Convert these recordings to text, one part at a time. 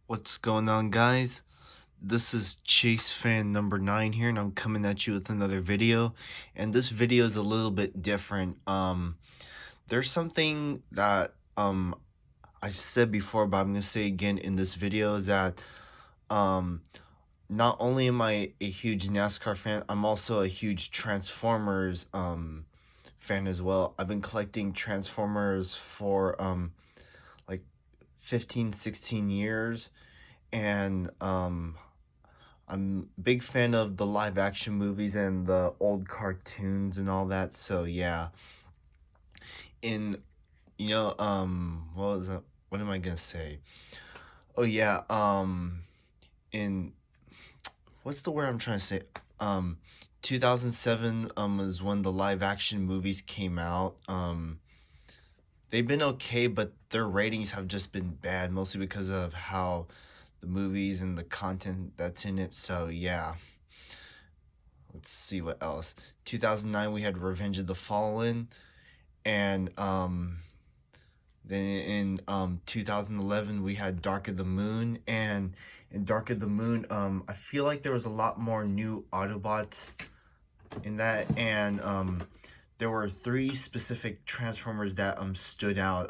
What's going on, guys? This is Chase fan number 9 here, and I'm coming at you with another video. And this video is a little bit different. There's something that I've said before, but I'm gonna say again in this video is that um not only am I a huge NASCAR fan, I'm also a huge Transformers fan as well. I've been collecting Transformers for like 15, 16 years, and I'm a big fan of the live action movies and the old cartoons and all that. So yeah. In what was that? What am I gonna say? Oh yeah, in what's the word I'm trying to say? 2007 is when the live action movies came out. They've been okay, but their ratings have just been bad, mostly because of how the movies and the content that's in it. So yeah. Let's see what else. 2009 we had Revenge of the Fallen, and then in 2011 we had Dark of the Moon. And in Dark of the Moon, I feel like there was a lot more new Autobots in that, and there were 3 specific Transformers that stood out,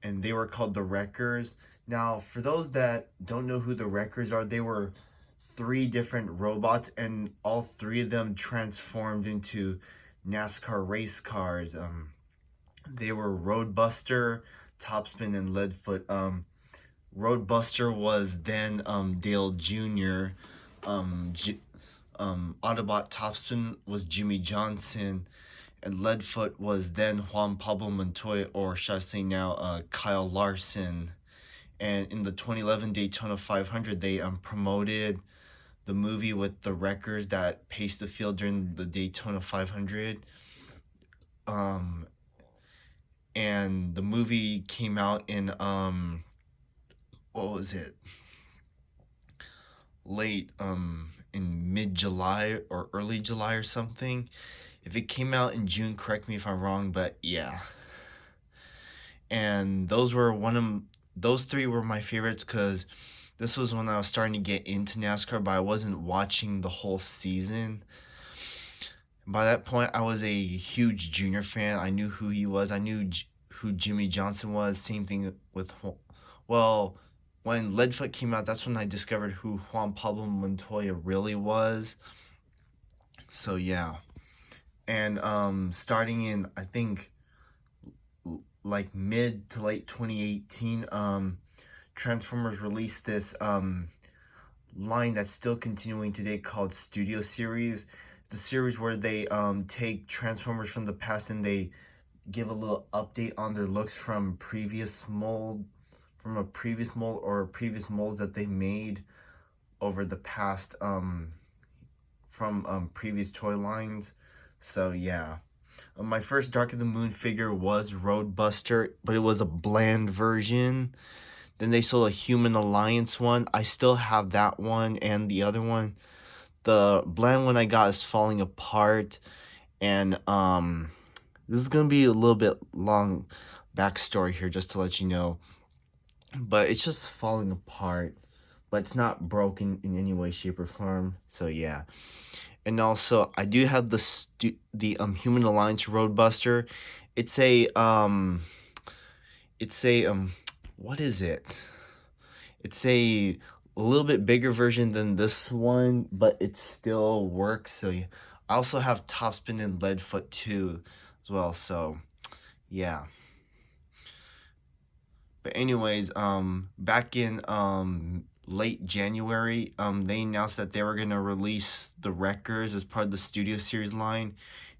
and they were called the Wreckers. Now, for those that don't know who the Wreckers are, they were 3 different robots, and all 3 of them transformed into NASCAR race cars. They were Roadbuster, Topspin, and Leadfoot. Roadbuster was then Dale Jr. Autobot Topspin was Jimmy Johnson, and Leadfoot was then Juan Pablo Montoya, or should I say now, Kyle Larson. And in the 2011 Daytona 500, they promoted the movie with the wreckers that paced the field during the Daytona 500. And the movie came out in what was it? Late in mid-July or early July or something. If it came out in June, correct me if I'm wrong, but yeah. And those 3 were my favorites because this was when I was starting to get into NASCAR, but I wasn't watching the whole season. By that point, I was a huge Junior fan. I knew who he was. I knew who Jimmy Johnson was. Same thing with, well, when Leadfoot came out, that's when I discovered who Juan Pablo Montoya really was. So yeah. And starting in, I think, like mid to late 2018, Transformers released this line that's still continuing today called Studio Series. The series where they take Transformers from the past and they give a little update on their looks from a previous mold or previous molds that they made over the past from previous toy lines. So yeah. My first Dark of the Moon figure was Roadbuster, but it was a bland version. Then they sold a Human Alliance one. I still have that one and the other one. The bland one I got is falling apart, and this is gonna be a little bit long backstory here just to let you know. But it's just falling apart, but it's not broken in any way, shape, or form. So yeah. And also, I do have the Human Alliance Roadbuster. It's a what is it? It's a little bit bigger version than this one, but it still works. So yeah. I also have Topspin and Leadfoot too as well. So yeah. But anyways, back in late January, they announced that they were gonna release the Wreckers as part of the Studio Series line,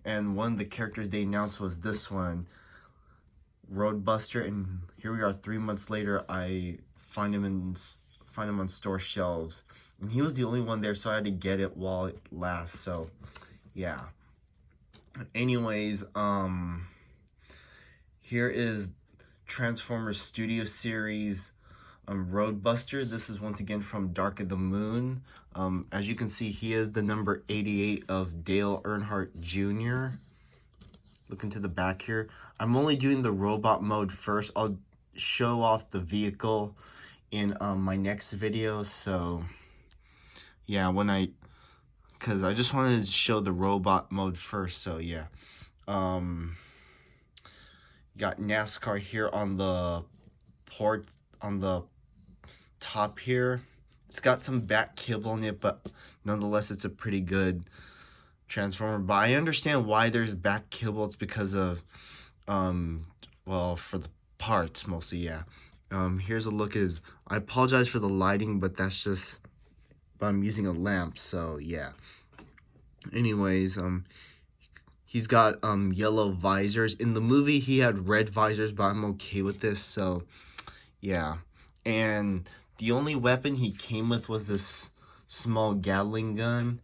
and one of the characters they announced was this one, Roadbuster. And here we are, 3 months later. I find him on store shelves, and he was the only one there, so I had to get it while it lasts. So yeah. Anyways, here is Transformers Studio Series Roadbuster. This is once again from Dark of the Moon. As you can see, he is the number 88 of Dale Earnhardt Jr. Look into the back here. I'm only doing the robot mode first. I'll show off the vehicle in my next video. So yeah, because I just wanted to show the robot mode first. So yeah, got NASCAR here on the port on the top here. It's got some back kibble on it, but nonetheless, it's a pretty good transformer. But I understand why there's back kibble. It's because of well, for the parts mostly. Yeah. Here's a look at. I apologize for the lighting, but that's just. But I'm using a lamp, so yeah. Anyways, he's got yellow visors. In the movie, he had red visors, but I'm okay with this. So yeah. And the only weapon he came with was this small Gatling gun.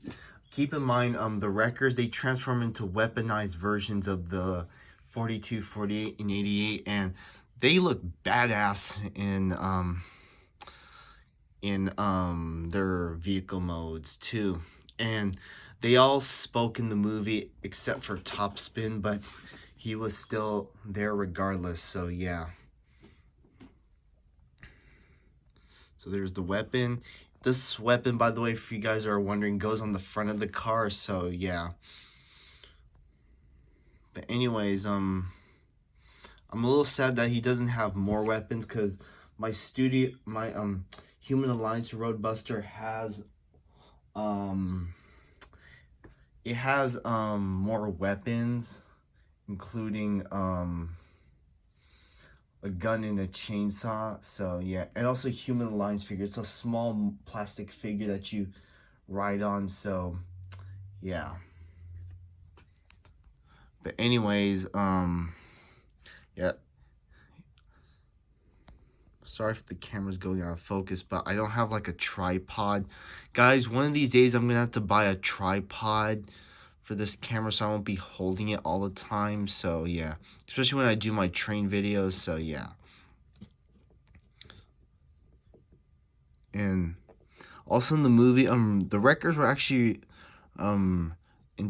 Keep in mind, the Wreckers, they transform into weaponized versions of the 42, 48, and 88, and they look badass in their vehicle modes too. And they all spoke in the movie except for Topspin, but he was still there regardless. So yeah. So there's the weapon. This weapon, by the way, if you guys are wondering, goes on the front of the car. So yeah. But anyways, I'm a little sad that he doesn't have more weapons, because my Human Alliance Roadbuster has it has more weapons, including a gun and a chainsaw. So yeah, and also Human Alliance figure. It's a small plastic figure that you ride on. So yeah. But anyways, yeah. Sorry if the camera's going out of focus, but I don't have like a tripod. Guys, one of these days I'm gonna have to buy a tripod for this camera, so I won't be holding it all the time. So yeah, especially when I do my train videos. So yeah. And also in the movie, the Wreckers were actually, in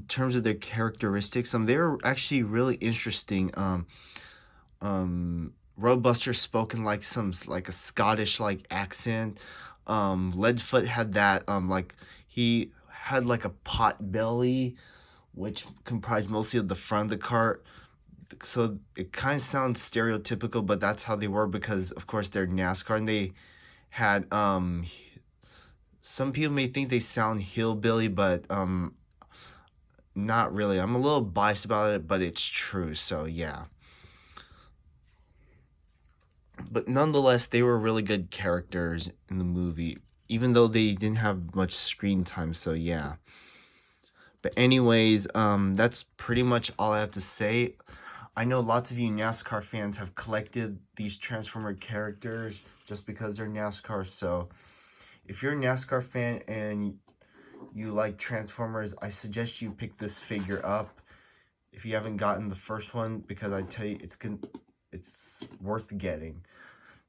terms of their characteristics, they were actually really interesting. Roadbuster spoken like a Scottish like accent. Leadfoot had that like he had like a pot belly, which comprised mostly of the front of the car. So it kind of sounds stereotypical, but that's how they were, because of course they're NASCAR, and they had some people may think they sound hillbilly, but not really. I'm a little biased about it, but it's true. So yeah. But nonetheless, they were really good characters in the movie, even though they didn't have much screen time. So yeah. But anyways, that's pretty much all I have to say. I know lots of you NASCAR fans have collected these Transformer characters just because they're NASCAR. So if you're a NASCAR fan and you like Transformers, I suggest you pick this figure up if you haven't gotten the first one, because I tell you, it's worth getting.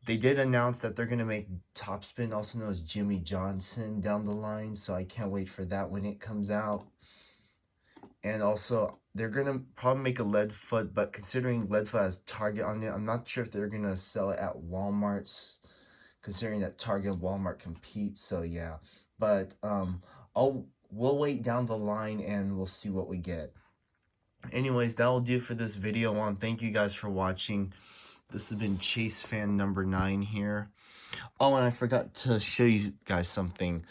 They did announce that they're going to make Topspin, also known as Jimmy Johnson, down the line, so I can't wait for that when it comes out. And also, they're going to probably make a Leadfoot, but considering Leadfoot has Target on it, I'm not sure if they're going to sell it at Walmart's, considering that Target and Walmart compete. So yeah, but we'll wait down the line and we'll see what we get. Anyways, that'll do for this video. I want to thank you guys for watching. This has been Chase Fan number 9 here. Oh, and I forgot to show you guys something.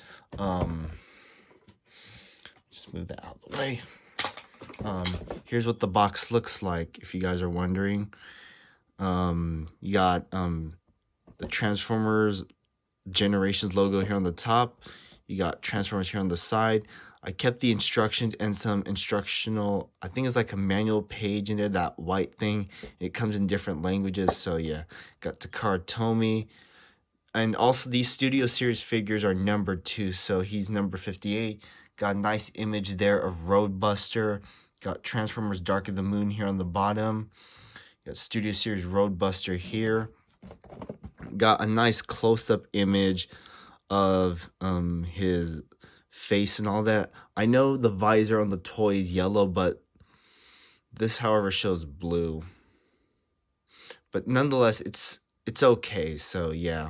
Just move that out of the way. Here's what the box looks like, if you guys are wondering. You got the Transformers Generations logo here on the top. You got Transformers here on the side. I kept the instructions and some instructional, I think it's like a manual page in there, that white thing. It comes in different languages. So yeah, got Takara Tomy. And also these Studio Series figures are numbered too. So he's number 58. Got a nice image there of Roadbuster. Got Transformers Dark of the Moon here on the bottom. Got Studio Series Roadbuster here. Got a nice close-up image of his face and all that. I know the visor on the toy is yellow, but this, however, shows blue. But nonetheless, it's okay. So yeah.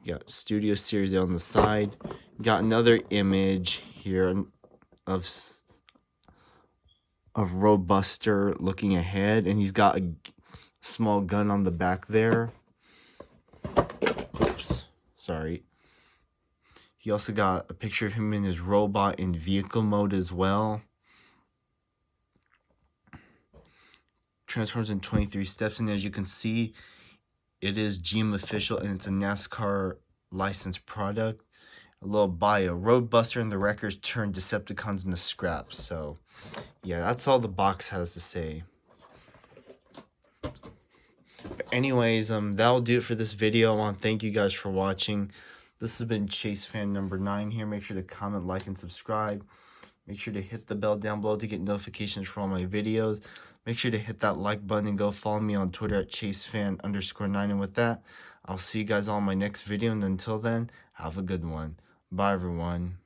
You got Studio Series A on the side. You got another image here of Roadbuster looking ahead, and he's got a small gun on the back there. Oops, sorry. He also got a picture of him in his robot in vehicle mode as well. Transforms in 23 steps, and as you can see, it is GM official and it's a NASCAR licensed product. A little bio: Roadbuster and the Wreckers turned Decepticons into scraps. So yeah, that's all the box has to say. But anyways, that'll do it for this video. I want to thank you guys for watching. This has been Chase Fan number 9 here. Make sure to comment, like, and subscribe. Make sure to hit the bell down below to get notifications for all my videos. Make sure to hit that like button and go follow me on Twitter at ChaseFan_9. And with that, I'll see you guys all in my next video. And until then, have a good one. Bye, everyone.